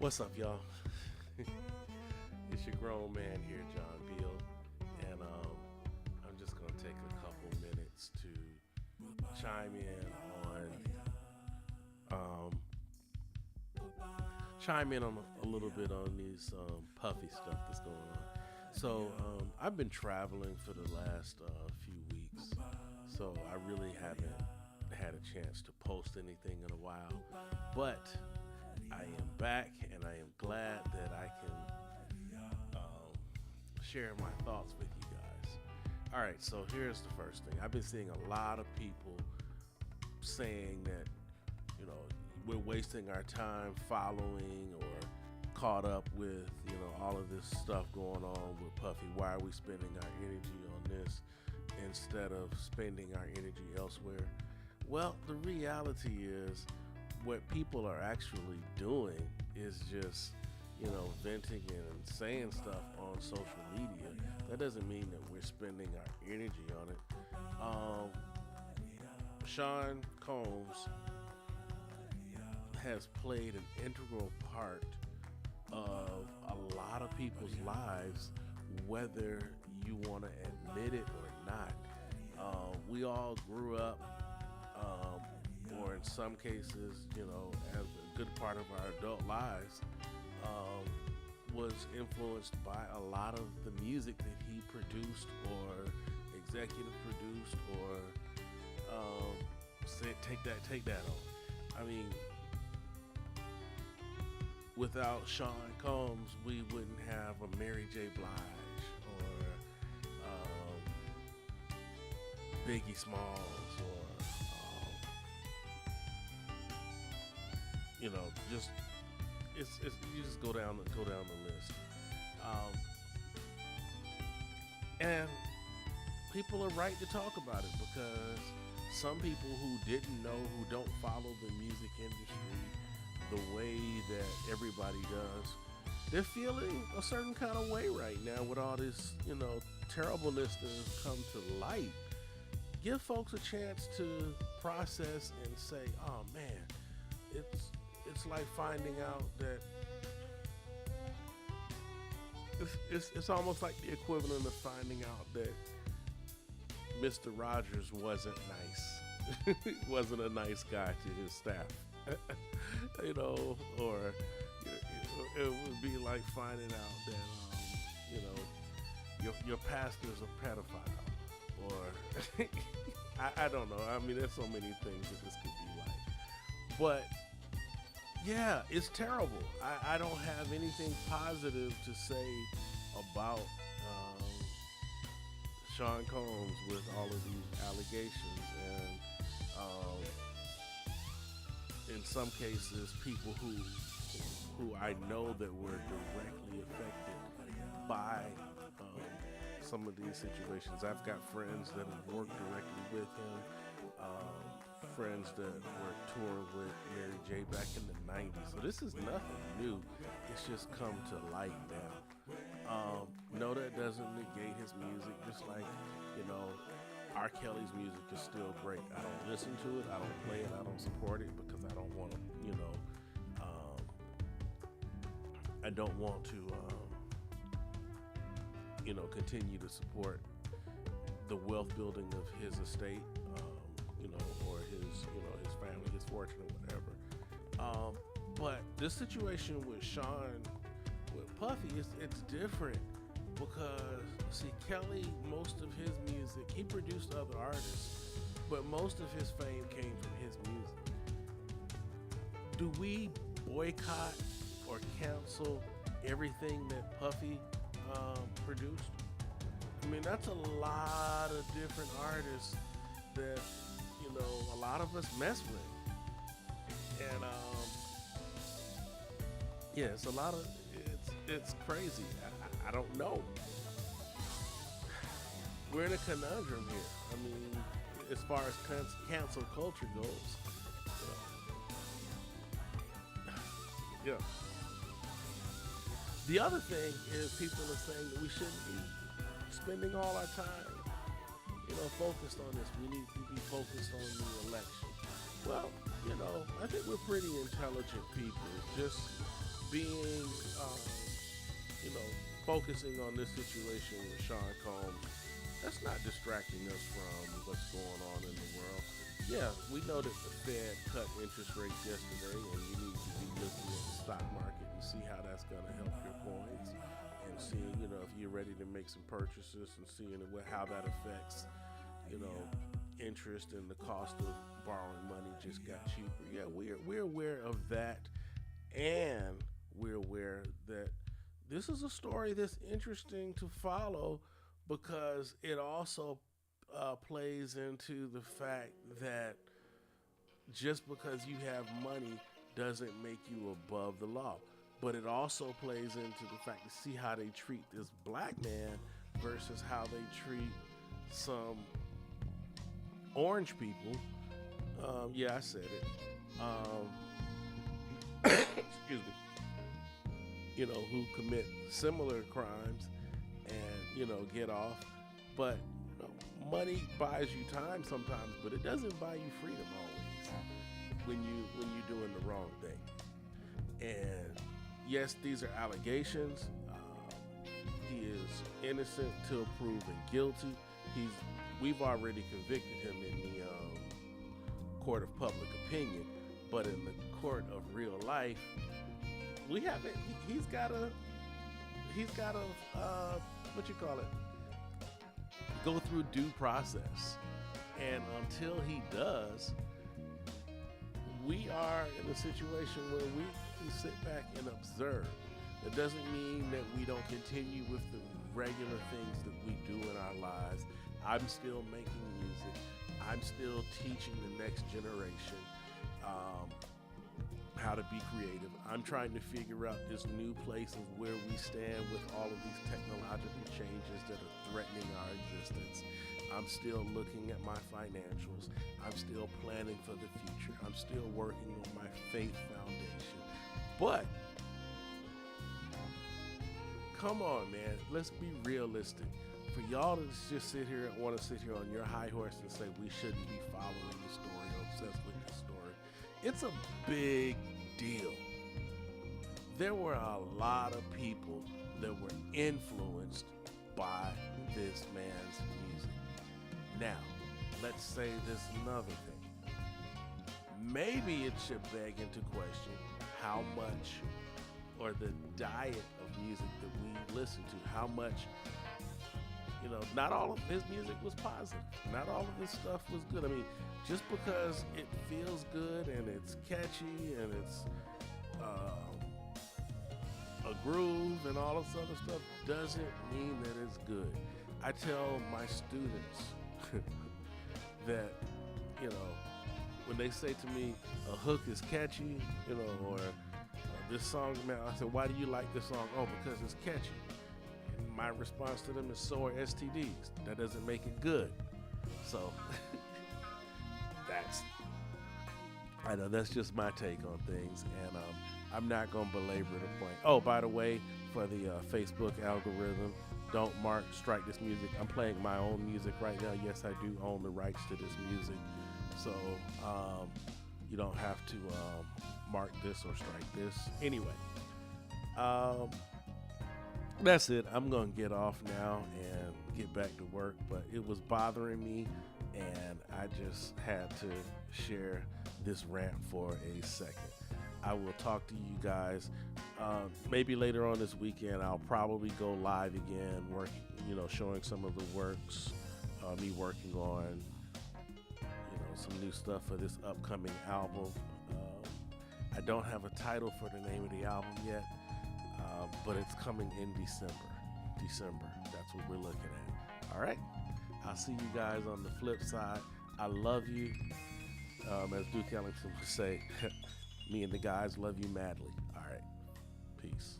What's up, y'all? It's your grown man here, John Beal, and I'm just gonna take a couple minutes to chime in um, a little bit on these puffy stuff that's going on. So I've been traveling for the last few weeks, so I really haven't had a chance to post anything in a while, but I am back, and I am glad that I can share my thoughts with you guys. All right, so here's the first thing. I've been seeing a lot of people saying that, we're wasting our time following or caught up with, all of this stuff going on with Puffy. Why are we spending our energy on this instead of spending our energy elsewhere? Well, the reality is what people are actually doing is just, venting and saying stuff on social media. That doesn't mean that we're spending our energy on it. Sean Combs has played an integral part of a lot of people's lives, whether you want to admit it or not. We all grew up, or in some cases, as a good part of our adult lives, was influenced by a lot of the music that he produced or executive produced or said, take that on. I mean, without Sean Combs, we wouldn't have a Mary J. Blige or Biggie Smalls or just you just go down the list, and people are right to talk about it because some people who didn't know, who don't follow the music industry the way that everybody does, they're feeling a certain kind of way right now with all this, terribleness that has come to light. Give folks a chance to process and say, oh man, it's like finding out that it's almost like the equivalent of finding out that Mr. Rogers wasn't nice. Wasn't a nice guy to his staff. Or it would be like finding out that your pastor's a pedophile, or I don't know. I mean, there's so many things that this could be like, but yeah, it's terrible. I don't have anything positive to say about Sean Combs with all of these allegations, and in some cases, people who I know that were directly affected by some of these situations. I've got friends that have worked directly with him, friends that were touring with Mary J. back in the 90s. So this is nothing new. It's just come to light now. No, that doesn't negate his music, just like, R. Kelly's music is still great. I don't listen to it, I don't play it, I don't support it because I don't want to, I don't want to, continue to support the wealth building of his estate, or his, his family, his fortune, or whatever. But this situation with Sean, with Puffy, it's different because, see, Kelly, most of his music, he produced other artists, but most of his fame came from his music. Do we boycott or cancel everything that Puffy produced? I mean, that's a lot of different artists that, a lot of us mess with. And, yeah, it's a lot of, it's crazy. I don't know. We're in a conundrum here. I mean, as far as cancel culture goes. Yeah. The other thing is people are saying that we shouldn't be spending all our time, focused on this. We need to be focused on the election. Well, I think we're pretty intelligent people. Just being, you know, focusing on this situation with Sean Combs, that's not distracting us from what's going on in the world. Yeah, we know that the Fed cut interest rates yesterday, and you need to be looking at the stock market and see how that's going to help your coins, and seeing, you know, if you're ready to make some purchases, and seeing how that affects, you know, interest and the cost of borrowing money just got cheaper. Yeah, we're aware of that, and we're aware that this is a story that's interesting to follow because it also plays into the fact that just because you have money doesn't make you above the law. But it also plays into the fact to see how they treat this black man versus how they treat some orange people. Yeah, I said it. Excuse me. You know, who commit similar crimes and, you know, get off. But you know, money buys you time sometimes, but it doesn't buy you freedom always when you're doing the wrong thing. And yes, these are allegations. He is innocent till proven guilty. We've already convicted him in the court of public opinion, but in the court of real life, we haven't. He's got to what you call it? Go through due process, and until he does, we are in a situation where we can sit back and observe. It doesn't mean that we don't continue with the regular things that we do in our lives. I'm still making music. I'm still teaching the next generation how to be creative. I'm trying to figure out this new place of where we stand with all of these technological changes that are threatening our existence. I'm still looking at my financials. I'm still planning for the future. I'm still working on my faith foundation. But come on, man, let's be realistic. For y'all to just sit here and want to sit here on your high horse and say we shouldn't be following the story or obsessed with the story, it's a big deal. There were a lot of people that were influenced by this man's music. Now, let's say this another thing. Maybe it should beg into question how much, or the diet of music that we listen to, how much. You know, not all of his music was positive. Not all of his stuff was good. I mean, just because it feels good and it's catchy and it's a groove and all this other stuff doesn't mean that it's good. I tell my students that, you know, when they say to me a hook is catchy, you know, or this song, man, I said, why do you like this song? Oh, because it's catchy. My response to them is so are STDs. That doesn't make it good. So I know that's just my take on things, and I'm not gonna belabor the point. Oh, by the way, for the Facebook algorithm, don't strike this music. I'm playing my own music right now. Yes, I do own the rights to this music, so you don't have to mark this or strike this. Anyway, that's it. I'm going to get off now and get back to work, but it was bothering me, and I just had to share this rant for a second. I will talk to you guys maybe later on this weekend. I'll probably go live again, showing some of the works, me working on, some new stuff for this upcoming album. I don't have a title for the name of the album yet. But it's coming in December. That's what we're looking at. All right. I'll see you guys on the flip side. I love you. As Duke Ellington would say, me and the guys love you madly. All right. Peace.